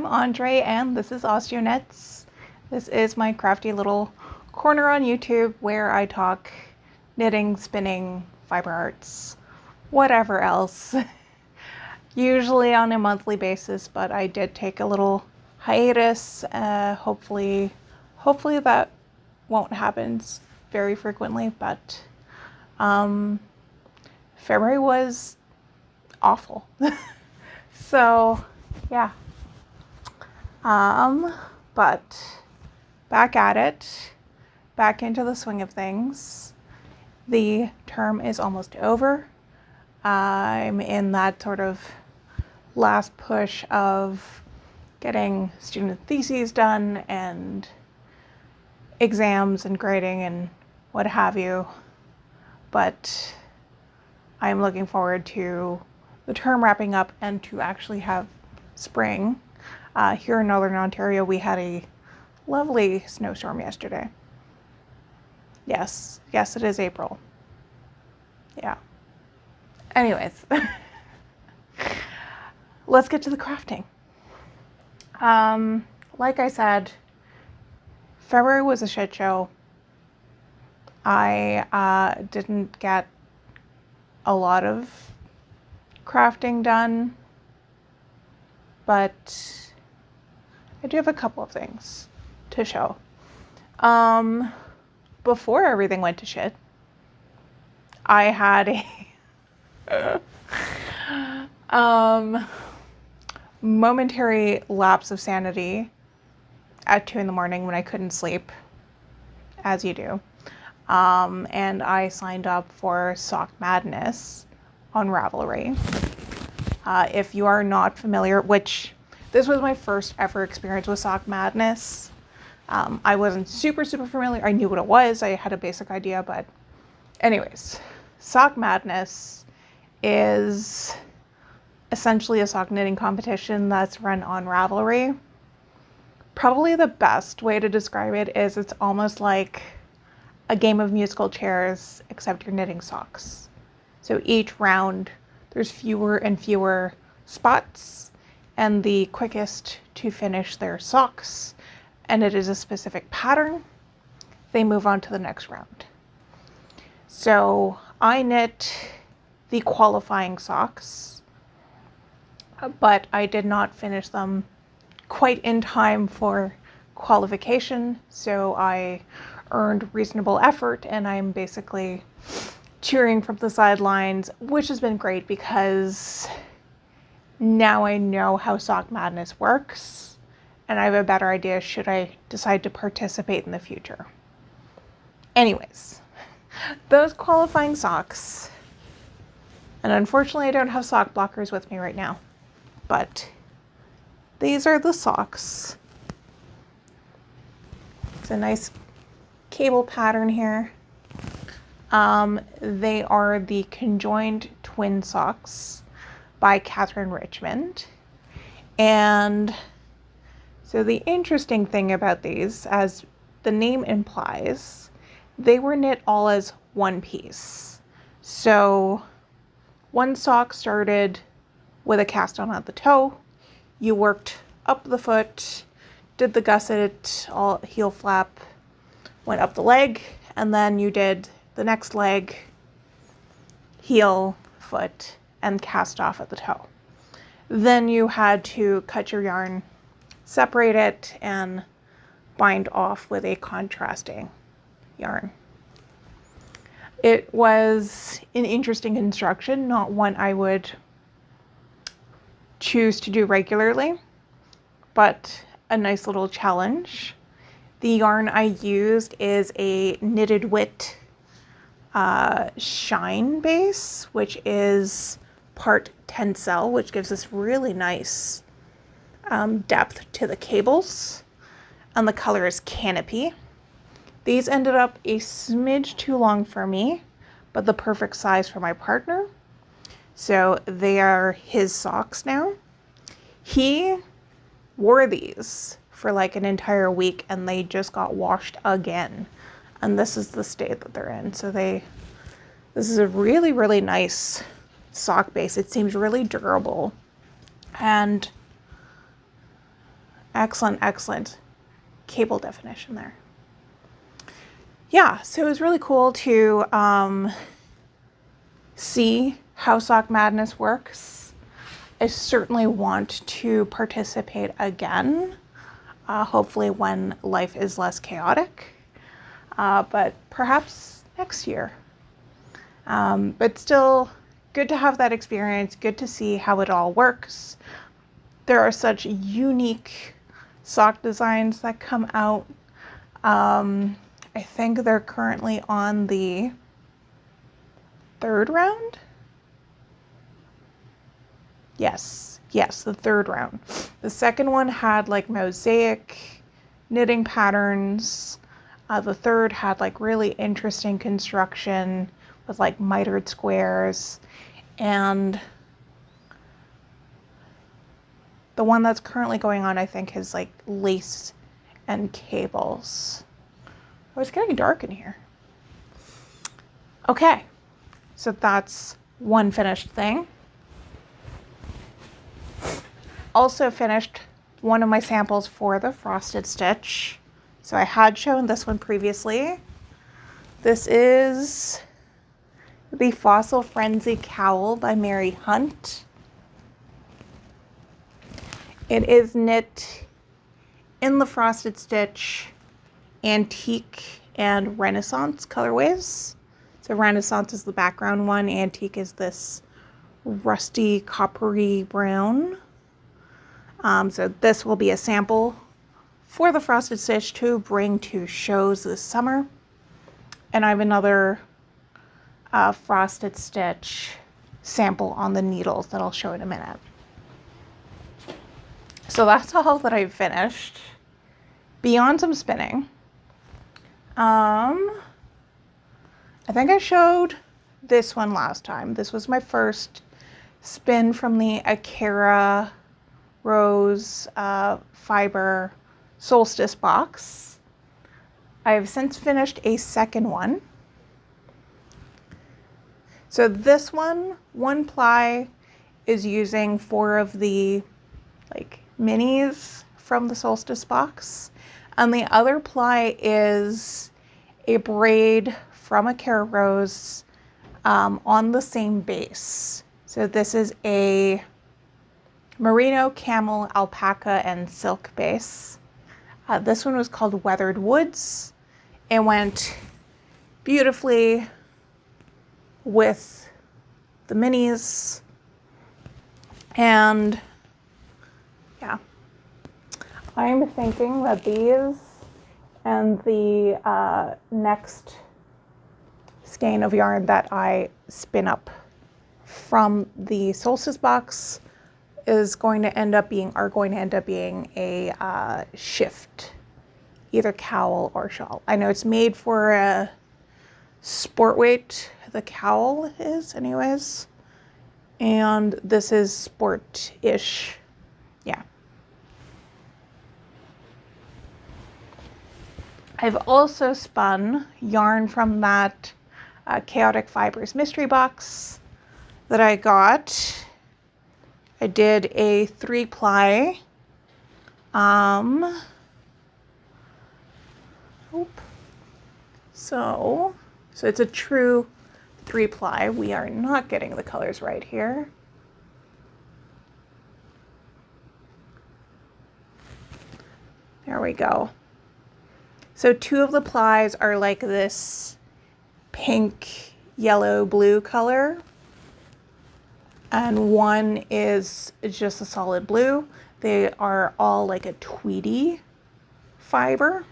I'm Andre and this is Osteo. This is my crafty little corner on YouTube where I talk knitting, spinning, fiber arts, whatever else. Usually on a monthly basis, but I did take a little hiatus. Hopefully that won't happen very frequently, but February was awful. So yeah. But back at it, back into the swing of things. The term is almost over. I'm in that sort of last push of getting student theses done and exams and grading and what have you. But I'm looking forward to the term wrapping up and to actually have spring. Here in Northern Ontario, we had a lovely snowstorm yesterday. Yes, it is April. Yeah. Anyways, let's get to the crafting. Like I said, February was a shit show. I didn't get a lot of crafting done, but I do have a couple of things to show. Before everything went to shit, I had a momentary lapse of sanity at 2 a.m. when I couldn't sleep, as you do. And I signed up for Sock Madness on Ravelry. If you are not familiar, which this was my first ever experience with Sock Madness. I wasn't super familiar. I knew what it was. I had a basic idea, but anyways, Sock Madness is essentially a sock knitting competition that's run on Ravelry. Probably the best way to describe it is it's almost like a game of musical chairs, except you're knitting socks. So each round, there's fewer and fewer spots, and the quickest to finish their socks, and it is a specific pattern, they move on to the next round. So I knit the qualifying socks, but I did not finish them quite in time for qualification, so I earned reasonable effort, and I'm basically cheering from the sidelines, which has been great because now I know how Sock Madness works, and I have a better idea should I decide to participate in the future. Anyways, those qualifying socks, and unfortunately I don't have sock blockers with me right now, but these are the socks. It's a nice cable pattern here. They are the conjoined twin socks by Catherine Richmond. And so the interesting thing about these, as the name implies, they were knit all as one piece. So one sock started with a cast on at the toe. You worked up the foot, did the gusset, all heel flap, went up the leg, and then you did the next leg, heel, foot, and cast off at the toe. Then you had to cut your yarn, separate it, and bind off with a contrasting yarn. It was an interesting construction, not one I would choose to do regularly, but a nice little challenge. The yarn I used is a Knitted Wit shine base, which is part tencel, which gives us really nice depth to the cables, and the color is Canopy. These ended up a smidge too long for me, but the perfect size for my partner. So they are his socks now. He wore these for like an entire week and they just got washed again. And this is the state that they're in. So this is a really nice sock base. It seems really durable. And Excellent, excellent cable definition there. Yeah, so it was really cool to see how Sock Madness works. I certainly want to participate again, hopefully when life is less chaotic, but perhaps next year. But still, good to have that experience, good to see how it all works. There are such unique sock designs that come out. I think they're currently on the 3rd round. Yes, the 3rd round. The 2nd one had like mosaic knitting patterns. The 3rd had like really interesting construction with like mitered squares. And the one that's currently going on, I think, has like lace and cables. Oh, it's getting dark in here. Okay, so that's one finished thing. Also finished one of my samples for the frosted stitch. So I had shown this one previously. This is the Fossil Frenzy Cowl by Mary Hunt. It is knit in the frosted stitch antique and Renaissance colorways. So Renaissance is the background one, antique is this rusty coppery brown. So this will be a sample for the frosted stitch to bring to shows this summer. And I have another frosted stitch sample on the needles that I'll show in a minute. So that's all that I've finished. Beyond some spinning, I think I showed this one last time. This was my first spin from the Akira Rose fiber solstice box. I have since finished a second one. So this one ply is using 4 of the like minis from the solstice box. And the other ply is a braid from Akira Rose on the same base. So this is a merino, camel, alpaca, and silk base. This one was called Weathered Woods. It went beautifully with the minis. And yeah, I'm thinking that these and the next skein of yarn that I spin up from the solstice box are going to end up being a shift, either cowl or shawl. I know it's made for a sport weight, the cowl is anyways, and this is sport-ish. Yeah. I've also spun yarn from that Chaotic Fibers mystery box that I got. I did a 3-ply. So it's a true 3-ply. We are not getting the colors right here. There we go. So 2 of the plies are like this pink, yellow, blue color. And 1 is just a solid blue. They are all like a tweedy fiber.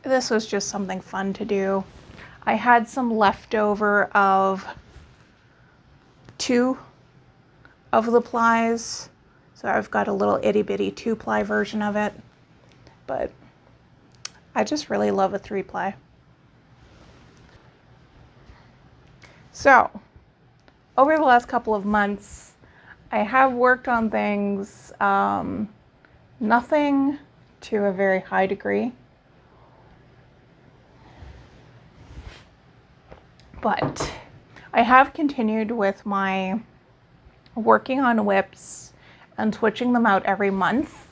This was just something fun to do. I had some leftover of 2 of the plies. So I've got a little itty bitty 2-ply version of it. But I just really love a 3-ply. So over the last couple of months, I have worked on things, nothing to a very high degree. But I have continued with my working on whips and switching them out every month.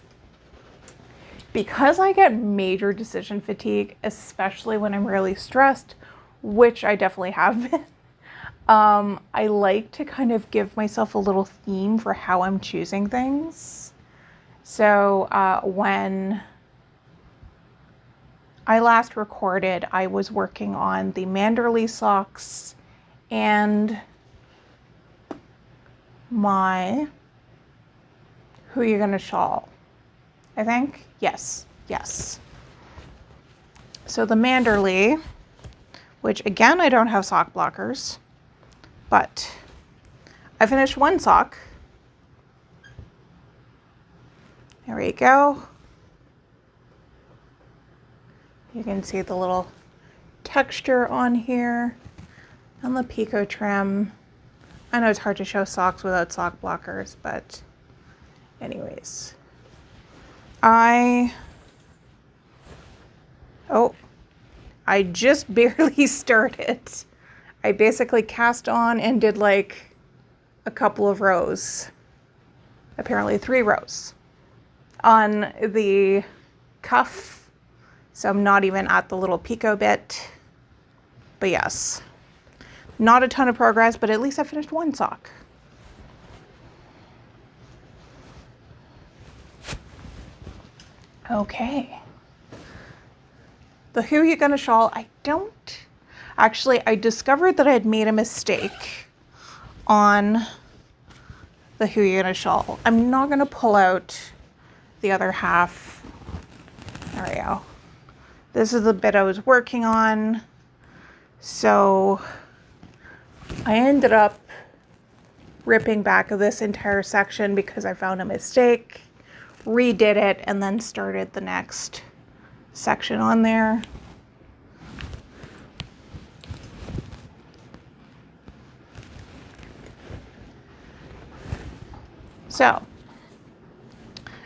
Because I get major decision fatigue, especially when I'm really stressed, which I definitely have been, I like to kind of give myself a little theme for how I'm choosing things. So when I last recorded, I was working on the Manderley socks and my Who You Gonna Shawl, I think. Yes. So the Manderley, which again, I don't have sock blockers, but I finished one sock. There we go. You can see the little texture on here and the picot trim. I know it's hard to show socks without sock blockers, but anyways. I just barely started. I basically cast on and did like a couple of rows, apparently 3 rows on the cuff. So I'm not even at the little picot bit, but yes, not a ton of progress, but at least I finished one sock. Okay. The Who You Gonna Shawl, I discovered that I had made a mistake on the Who You Gonna Shawl. I'm not gonna pull out the other half. There we go. This is the bit I was working on. So I ended up ripping back this entire section because I found a mistake, redid it, and then started the next section on there. So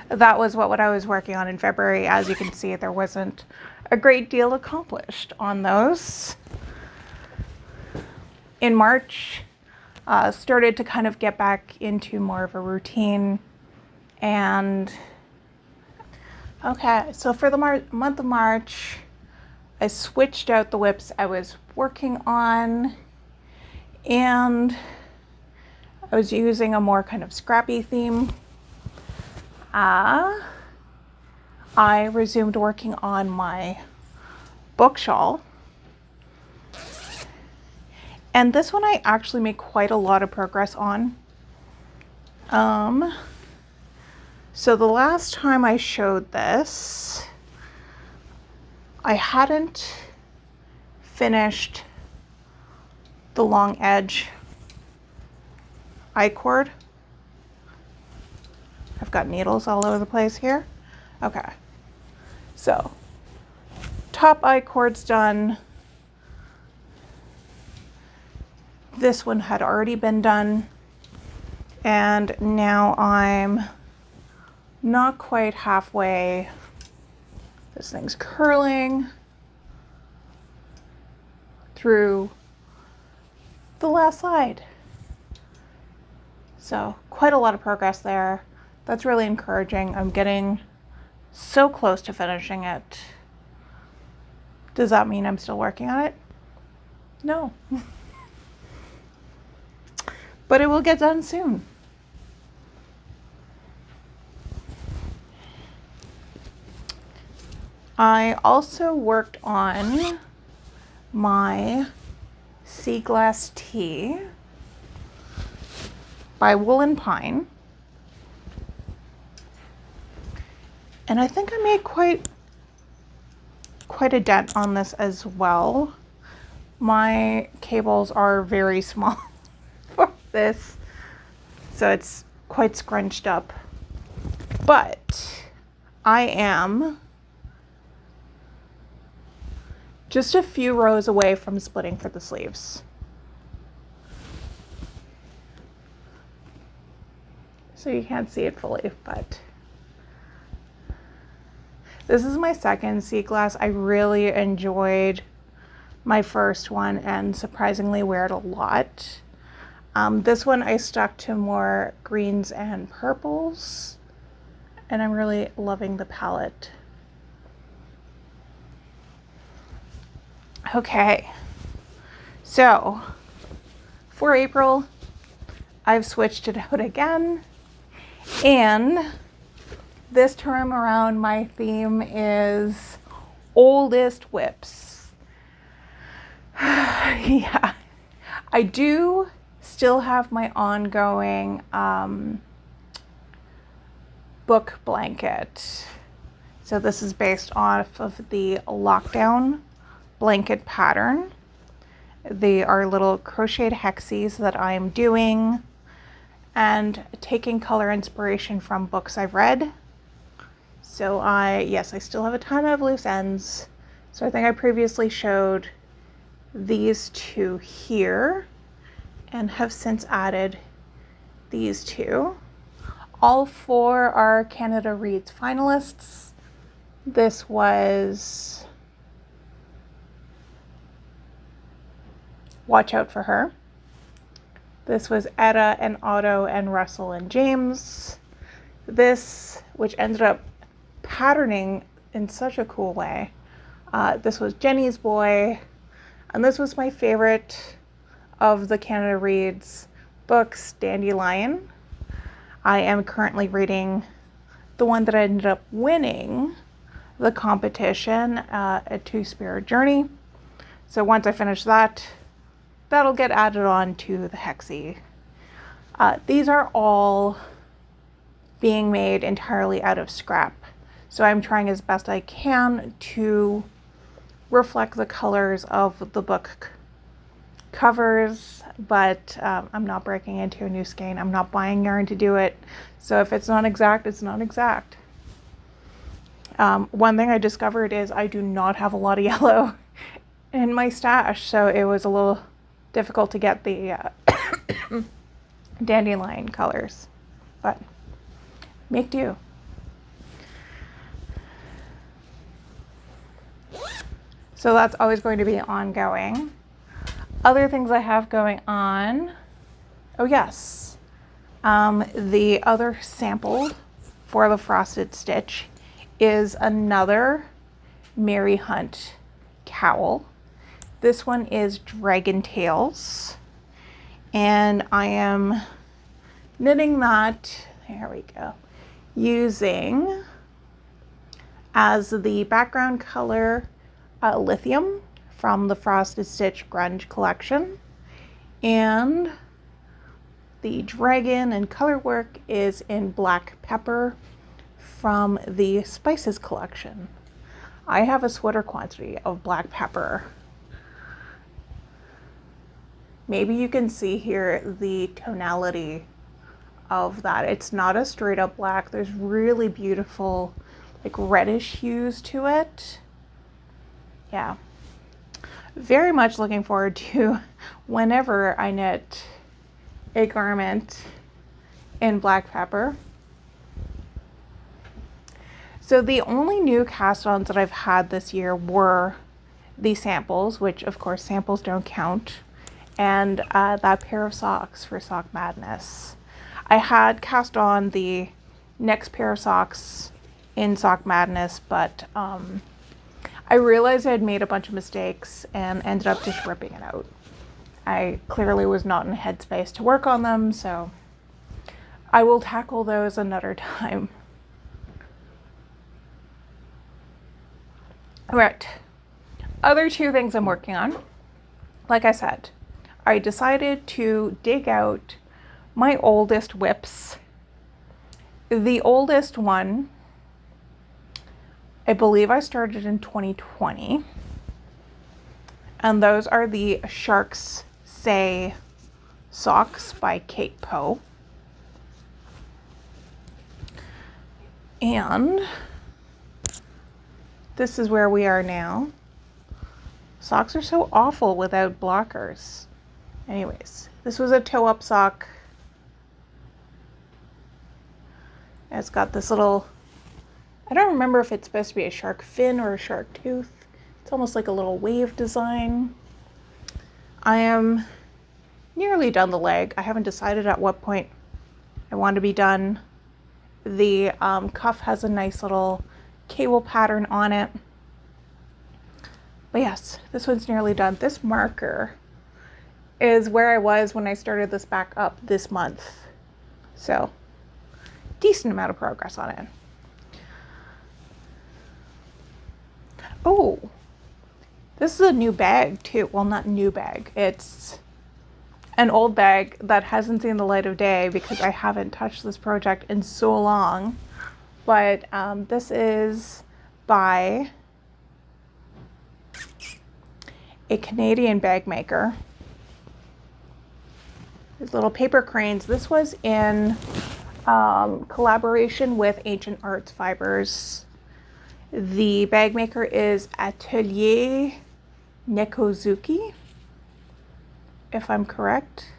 that was what I was working on in February. As you can see, there wasn't a great deal accomplished on those. In March, started to kind of get back into more of a routine. And okay, so for the month of March, I switched out the whips I was working on, and I was using a more kind of scrappy theme. I resumed working on my book shawl. And this one I actually made quite a lot of progress on. So the last time I showed this, I hadn't finished the long edge I-cord. I've got needles all over the place here. Okay, so top I-cord's done. This one had already been done, and now I'm not quite halfway. This thing's curling through the last side. So quite a lot of progress there. That's really encouraging. I'm getting so close to finishing it. Does that mean I'm still working on it? No. But it will get done soon. I also worked on my Sea Glass Tea by Wool & Pine. And I think I made quite a dent on this as well. My cables are very small for this, so it's quite scrunched up. But I am just a few rows away from splitting for the sleeves. So you can't see it fully, but this is my second Sea Glass. I really enjoyed my first one and surprisingly wear it a lot. This one I stuck to more greens and purples, and I'm really loving the palette. Okay, so for April, I've switched it out again, and this time around my theme is oldest whips. Yeah, I do still have my ongoing book blanket. So this is based off of the lockdown blanket pattern. They are little crocheted hexies that I'm doing and taking color inspiration from books I've read. So yes, I still have a ton of loose ends. So I think I previously showed these two here and have since added these two. All four are Canada Reads finalists. This was Watch Out for Her. This was Etta and Otto and Russell and James. This, which ended up patterning in such a cool way. This was Jenny's Boy, and this was my favorite of the Canada Reads books, Dandelion. I am currently reading the one that ended up winning the competition, A Two-Spirit Journey. So once I finish that, that'll get added on to the hexie. These are all being made entirely out of scrap. So I'm trying as best I can to reflect the colors of the book covers, but I'm not breaking into a new skein. I'm not buying yarn to do it. So if it's not exact, it's not exact. One thing I discovered is I do not have a lot of yellow in my stash, so it was a little difficult to get the dandelion colors, but make do. So that's always going to be ongoing. Other things I have going on, oh yes, the other sample for the frosted stitch is another Mary Hunt cowl. This one is Dragon Tails, and I am knitting that, there we go, using as the background color Lithium from the Frosted Stitch Grunge collection, and the dragon and color work is in Black Pepper from the Spices collection. I have a sweater quantity of black pepper. Maybe you can see here the tonality of that. It's not a straight up black. There's really beautiful like reddish hues to it. Yeah. Very much looking forward to whenever I knit a garment in black pepper. So the only new cast-ons that I've had this year were the samples, which of course samples don't count, and that pair of socks for Sock Madness. I had cast on the next pair of socks in Sock Madness, but I realized I had made a bunch of mistakes and ended up just ripping it out. I clearly was not in a headspace to work on them, so I will tackle those another time. All right, other two things I'm working on. Like I said, I decided to dig out my oldest whips. The oldest one, I believe I started in 2020. And those are the Sharks Say socks by Kate Poe. And this is where we are now. Socks are so awful without blockers. Anyways, this was a toe-up sock. It's got this little, I don't remember if it's supposed to be a shark fin or a shark tooth. It's almost like a little wave design. I am nearly done the leg. I haven't decided at what point I want to be done. The cuff has a nice little cable pattern on it. But yes, this one's nearly done. This marker is where I was when I started this back up this month. So, decent amount of progress on it. Oh, this is a new bag too. Well, not new bag. It's an old bag that hasn't seen the light of day because I haven't touched this project in so long. But this is by a Canadian bag maker. These little paper cranes. This was in collaboration with Ancient Arts Fibers. The bag maker is Atelier Nekozuki, if I'm correct.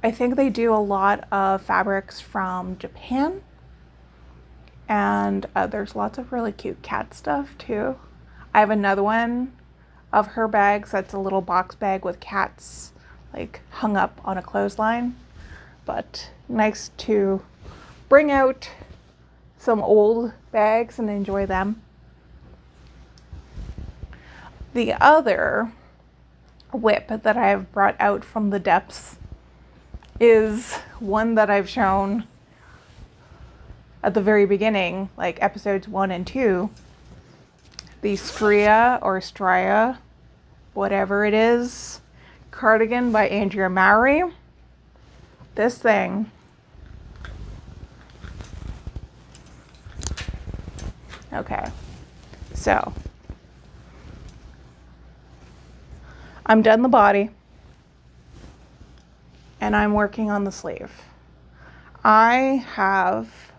I think they do a lot of fabrics from Japan. And there's lots of really cute cat stuff too. I have another one of her bags that's a little box bag with cats like hung up on a clothesline. But nice to bring out some old bags and enjoy them. The other whip that I have brought out from the depths is one that I've shown at the very beginning, like episodes 1 and 2. The Stria, whatever it is, cardigan by Andrea Mowry. This thing, okay, so I'm done the body and I'm working on the sleeve. I have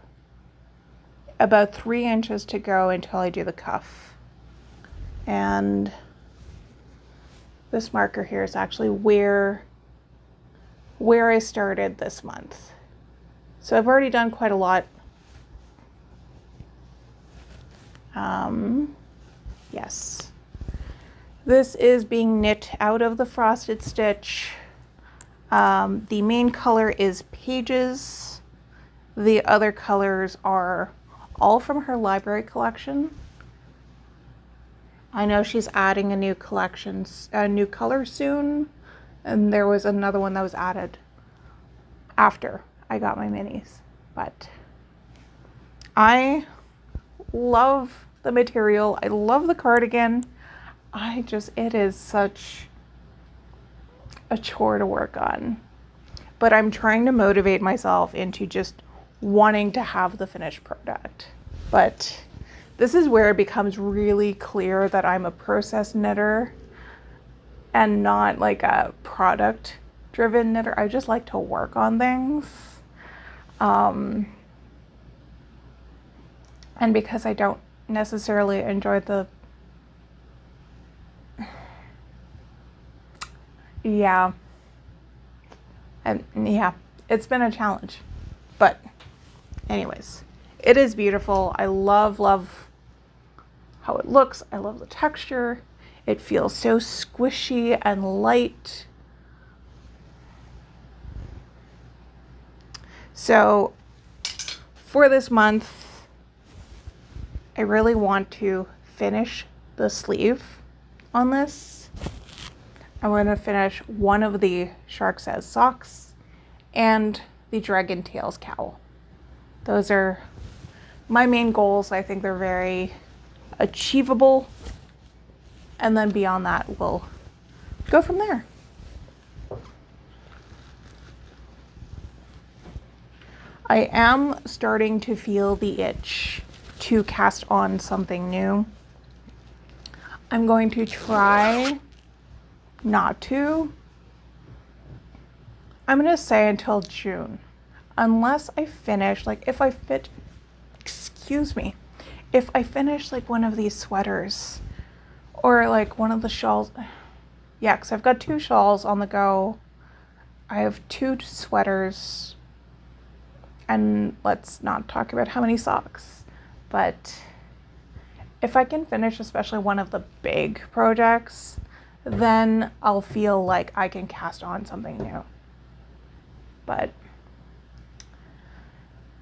about 3 inches to go until I do the cuff. And this marker here is actually where I started this month. So I've already done quite a lot. Yes. This is being knit out of the frosted stitch. The main color is Pages. The other colors are all from her library collection. I know she's adding a new collection, a new color soon. And there was another one that was added after I got my minis. But I love the material. I love the cardigan. It is such a chore to work on. But I'm trying to motivate myself into just wanting to have the finished product. But this is where it becomes really clear that I'm a process knitter and not like a product driven knitter. I just like to work on things. And because I don't necessarily enjoy it's been a challenge. But anyways, it is beautiful. I love how it looks. I love the texture. It feels so squishy and light. So for this month, I really want to finish the sleeve on this. I'm going to finish one of the Shark Says socks and the Dragon Tails cowl. Those are my main goals. I think they're very achievable. And then beyond that, we'll go from there. I am starting to feel the itch to cast on something new. I'm going to try not to. I'm going to say until June. Unless I finish, like if I finish like one of these sweaters or like one of the shawls. Yeah, because I've got 2 shawls on the go. I have 2 sweaters. And let's not talk about how many socks. But if I can finish especially one of the big projects, then I'll feel like I can cast on something new. But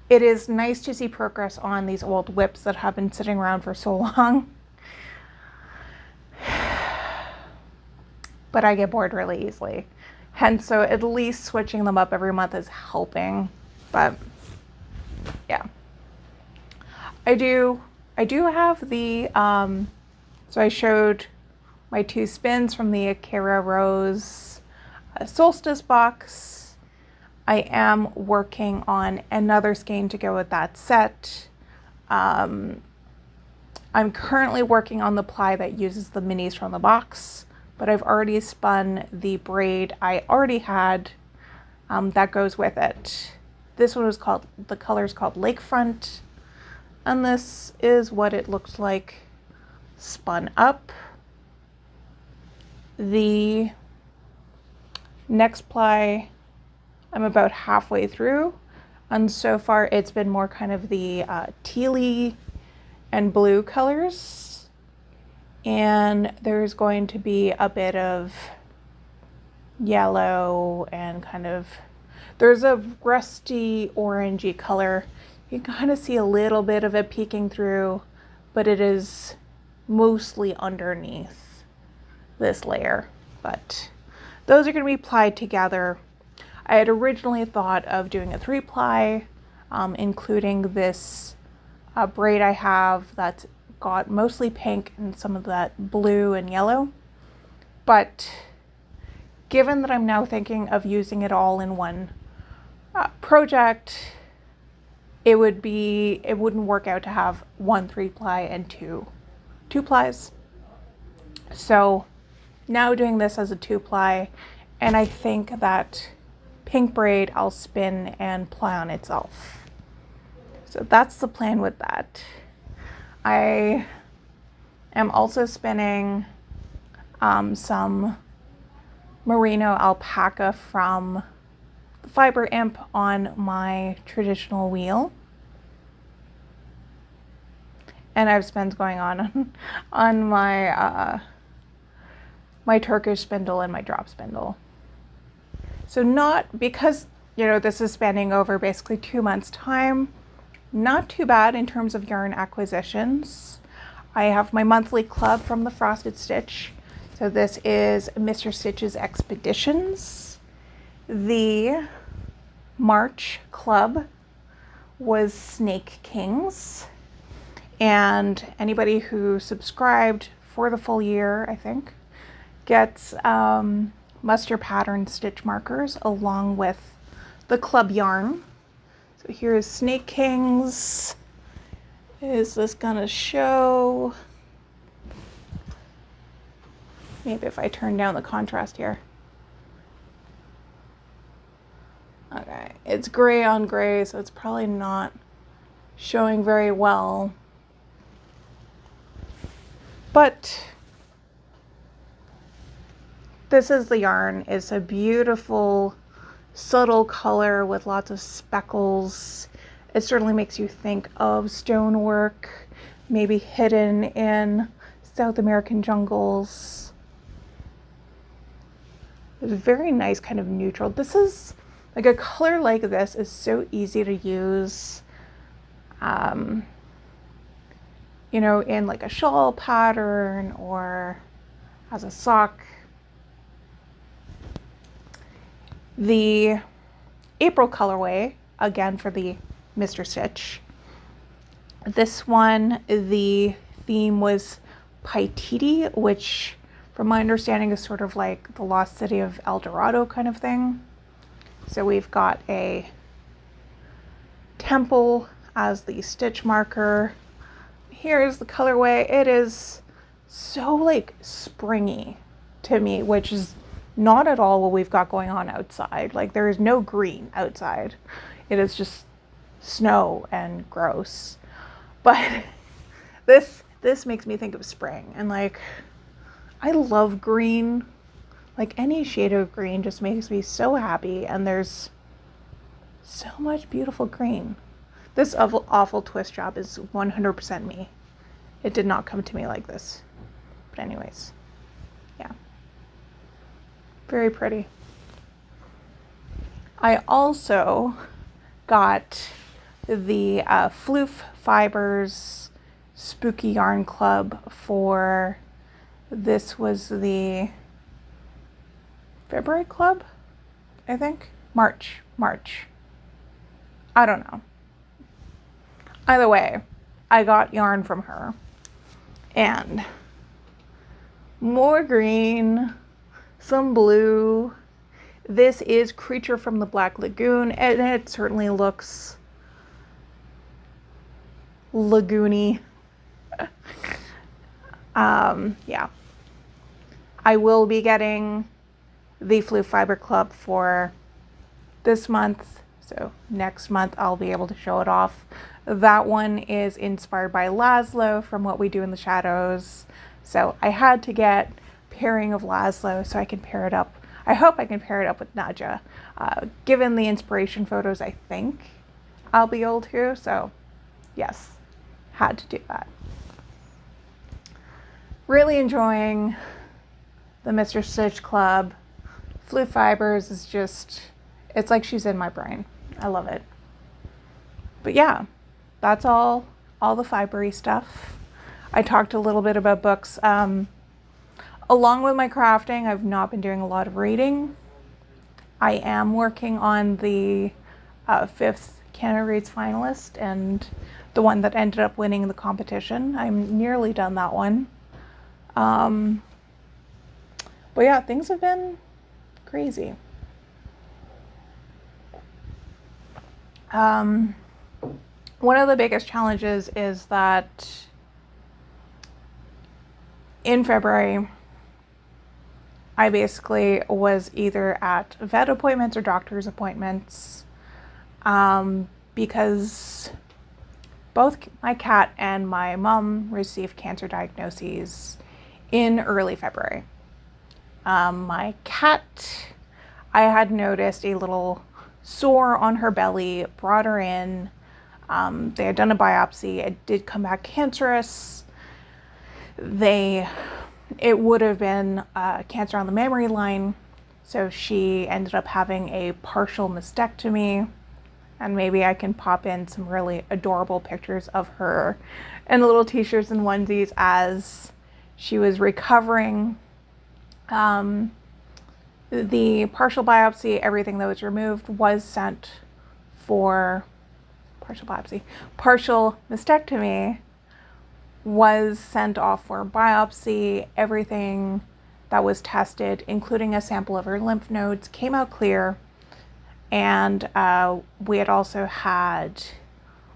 it is nice to see progress on these old whips that have been sitting around for so long. But I get bored really easily. Hence, so at least switching them up every month is helping. But yeah, I do have the, so I showed my 2 spins from the Akira Rose Solstice box. I am working on another skein to go with that set. I'm currently working on the ply that uses the minis from the box, but I've already spun the braid I already had that goes with it. This one was called, the color's called Lakefront, and this is what it looks like spun up. The next ply I'm about halfway through, and so far it's been more kind of the tealy and blue colors, and there's going to be a bit of yellow and kind of, there's a rusty orangey color. You can kind of see a little bit of it peeking through, but it is mostly underneath this layer. But those are going to be plied together. I had originally thought of doing a 3-ply, including this braid I have that's got mostly pink and some of that blue and yellow. But given that I'm now thinking of using it all in one project, it wouldn't work out to have 1 3-ply and 2 plies. So now doing this as a 2-ply, and I think that pink braid I'll spin and ply on itself. So that's the plan with that. I am also spinning some merino alpaca from the Fiber Imp on my traditional wheel. And I have spins going on my my Turkish spindle and my drop spindle. So not, because, you know, this is spanning over basically 2 months time, not too bad in terms of yarn acquisitions. I have my monthly club from the Frosted Stitch. So this is Mr. Stitch's Expeditions. The March club was Snake Kings. And anybody who subscribed for the full year, I think, gets muster pattern stitch markers along with the club yarn. So here's Snake Kings. Is this gonna show? Maybe if I turn down the contrast here. Okay, it's gray on gray, so it's probably not showing very well. But this is the yarn. It's a beautiful, subtle color with lots of speckles. It certainly makes you think of stonework, maybe hidden in South American jungles. It's a very nice kind of neutral. This is, like, a color like this is so easy to use, you know, in like a shawl pattern or as a sock. The April colorway, again for the Mr. Stitch. This one, the theme was Paititi, which from my understanding is sort of like the lost city of El Dorado kind of thing. So we've got a temple as the stitch marker. Here's the colorway. It is so like springy to me, which is not at all what we've got going on outside. Like, there is no green outside. It is just snow and gross. But this makes me think of spring, and like, I love green. Like, any shade of green just makes me so happy, and there's so much beautiful green. This awful twist job is 100% me. It did not come to me like this. But anyways, yeah. Very pretty. I also got the Floof Fibers Spooky Yarn Club for, this was the February club, I think? March. I don't know. Either way, I got yarn from her. And more green, some blue. This is Creature from the Black Lagoon, and it certainly looks lagoony. Yeah. I will be getting the Floof Fiber Club for this month, so next month I'll be able to show it off. That one is inspired by Laszlo from What We Do in the Shadows, so I had to get pairing of Laszlo so I can pair it up. I hope I can pair it up with Nadja. Given the inspiration photos, I think I'll be able to, so yes, had to do that. Really enjoying the Mr. Stitch Club. Floof Fibers is just, it's like she's in my brain. I love it. But yeah, that's all the fibery stuff. I talked a little bit about books. Along with my crafting, I've not been doing a lot of reading. I am working on the 5th Canada Reads finalist and the one that ended up winning the competition. I'm nearly done that one. But yeah, things have been crazy. One of the biggest challenges is that in February, I basically was either at vet appointments or doctor's appointments because both my cat and my mom received cancer diagnoses in early February. My cat, I had noticed a little sore on her belly, brought her in. They had done a biopsy. It did come back cancerous. It would have been cancer on the mammary line, so she ended up having a partial mastectomy, and maybe I can pop in some really adorable pictures of her in little t-shirts and onesies as she was recovering. The partial biopsy, everything that was removed was sent for partial mastectomy was sent off for biopsy. Everything that was tested, including a sample of her lymph nodes, came out clear. And we had also had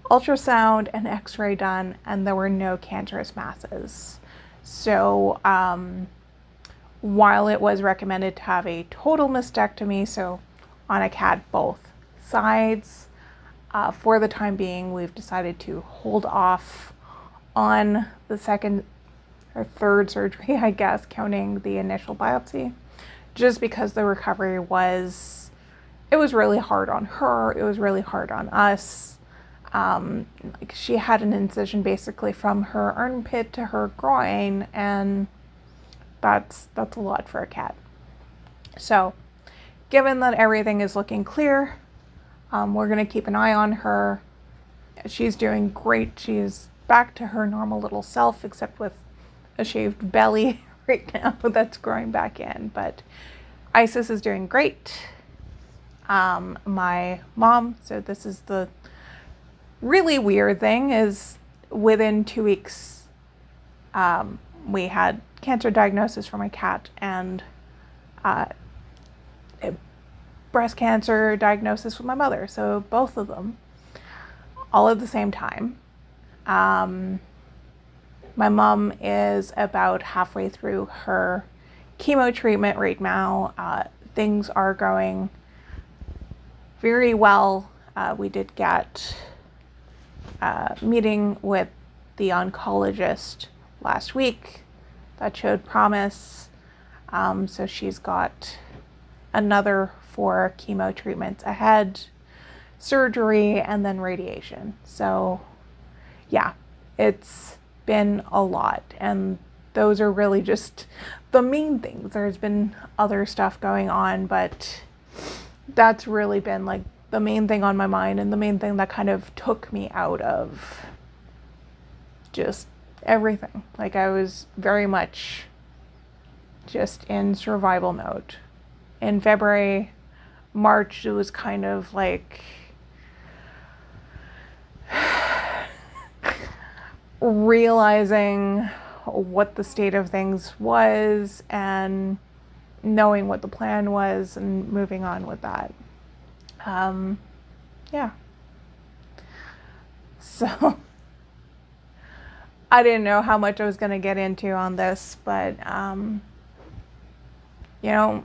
ultrasound and x-ray done, and there were no cancerous masses. So while it was recommended to have a total mastectomy, so on a cat both sides, for the time being, we've decided to hold off on the second or third surgery, I guess, counting the initial biopsy, just because the recovery was really hard on her. It was really hard on us. She had an incision basically from her armpit to her groin, and that's a lot for a cat. So given that everything is looking clear, we're going to keep an eye on her. She's doing great. She's back to her normal little self, except with a shaved belly right now that's growing back in. But Isis is doing great. My mom, so this is the really weird thing, is within 2 weeks, we had cancer diagnosis for my cat and breast cancer diagnosis with my mother. So both of them all at the same time. My mom is about halfway through her chemo treatment right now. Things are going very well. We did get a meeting with the oncologist last week that showed promise. So she's got another 4 chemo treatments ahead, surgery, and then radiation. So yeah, it's been a lot. And those are really just the main things. There's been other stuff going on, but that's really been like the main thing on my mind, and the main thing that kind of took me out of just everything. Like, I was very much just in survival mode. In February, March, it was kind of like realizing what the state of things was and knowing what the plan was and moving on with that. Yeah. So I didn't know how much I was going to get into on this, but, you know,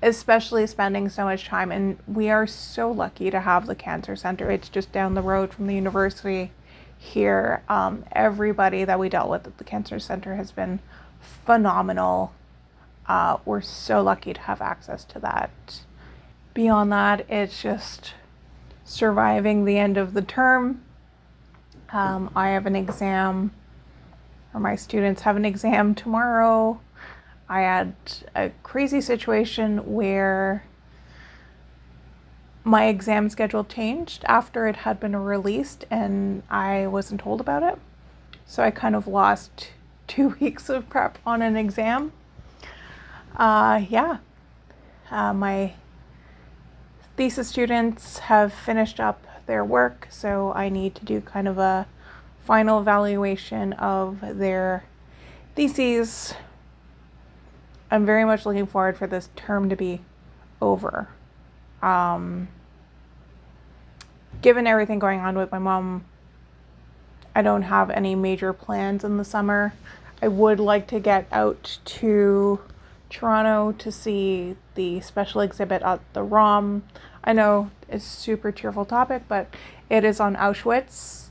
especially spending so much time, and we are so lucky to have the cancer center. It's just down the road from the university here. Everybody that we dealt with at the cancer center has been phenomenal. We're so lucky to have access to that. Beyond that, it's just surviving the end of the term. I have an exam, or my students have an exam tomorrow. I had a crazy situation where my exam schedule changed after it had been released and I wasn't told about it. So I kind of lost 2 weeks of prep on an exam. My thesis students have finished up their work, so I need to do kind of a final evaluation of their theses. I'm very much looking forward for this term to be over. Given everything going on with my mom, I don't have any major plans in the summer. I would like to get out to Toronto to see the special exhibit at the ROM. I know it's a super cheerful topic, but it is on Auschwitz.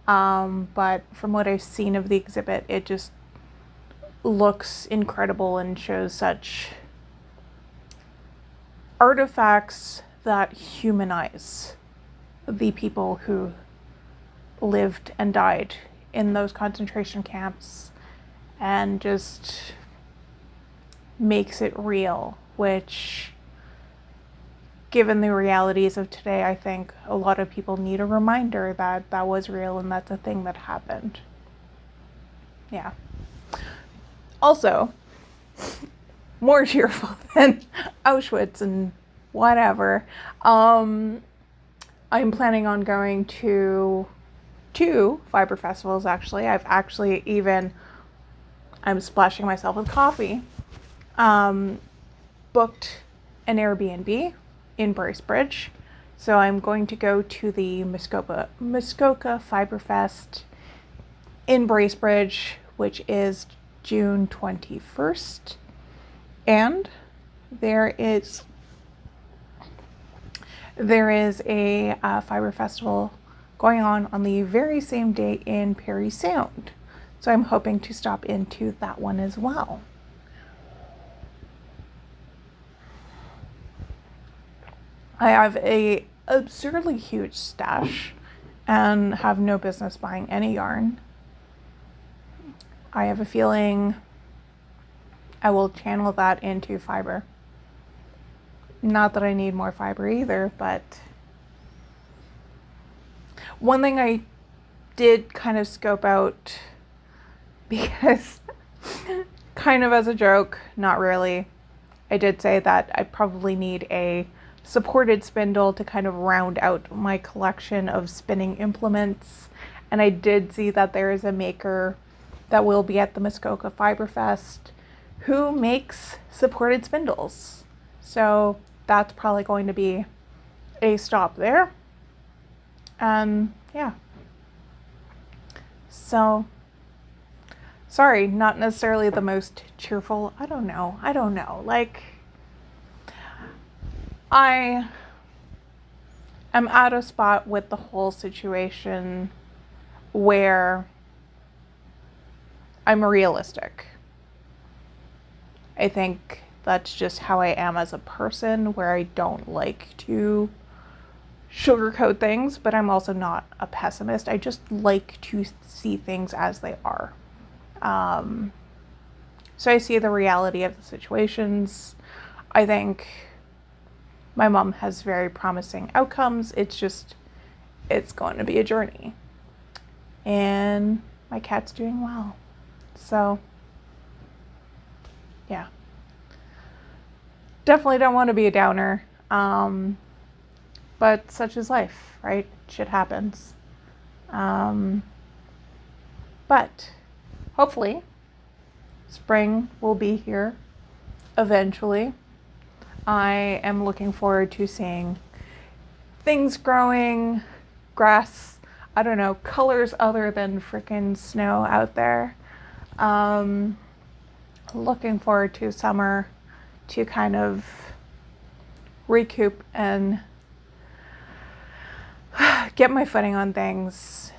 But from what I've seen of the exhibit, it just looks incredible and shows such artifacts that humanize the people who lived and died in those concentration camps, and just makes it real, which, given the realities of today, I think a lot of people need a reminder that that was real and that's a thing that happened. Yeah. Also, more cheerful than Auschwitz and whatever, I'm planning on going to 2 fiber festivals, actually. I'm splashing myself with coffee, booked an Airbnb in Bracebridge. So I'm going to go to the Muskoka Fiber Fest in Bracebridge, which is June 21st. And there is a fiber festival going on the very same day in Parry Sound. So I'm hoping to stop into that one as well. I have a absurdly huge stash and have no business buying any yarn. I have a feeling I will channel that into fiber. Not that I need more fiber either, but one thing I did kind of scope out, because kind of as a joke, not really, I did say that I probably need a supported spindle to kind of round out my collection of spinning implements. And I did see that there is a maker that will be at the Muskoka Fiber Fest who makes supported spindles. So that's probably going to be a stop there. Yeah. So, sorry, not necessarily the most cheerful. I don't know. Like, I am at a spot with the whole situation where I'm realistic. I think that's just how I am as a person, where I don't like to sugarcoat things, but I'm also not a pessimist. I just like to see things as they are. So I see the reality of the situations. I think my mom has very promising outcomes. It's going to be a journey. And my cat's doing well. So, yeah. Definitely don't want to be a downer. But such is life, right? Shit happens. But hopefully, spring will be here eventually. I am looking forward to seeing things growing, grass, I don't know, colors other than freaking snow out there. Looking forward to summer to kind of recoup and get my footing on things.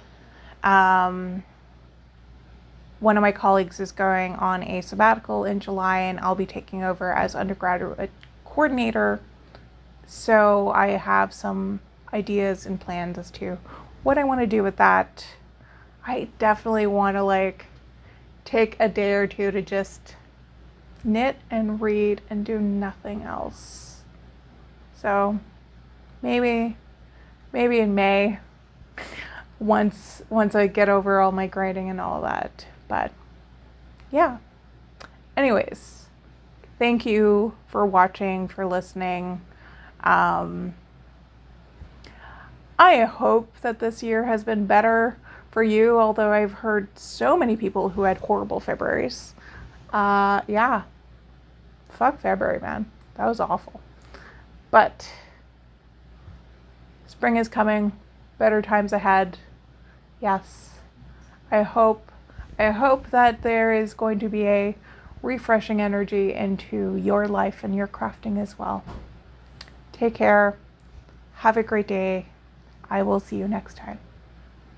One of my colleagues is going on a sabbatical in July, and I'll be taking over as undergraduate coordinator. So I have some ideas and plans as to what I want to do with that. I definitely want to take a day or two to just knit and read and do nothing else. So maybe in May, once I get over all my grading and all that. But yeah. Anyways, thank you for watching, for listening. I hope that this year has been better for you, although I've heard so many people who had horrible Februarys. Yeah. Fuck February, man. That was awful. But spring is coming. Better times ahead. Yes. I hope that there is going to be a refreshing energy into your life and your crafting as well. Take care. Have a great day. I will see you next time.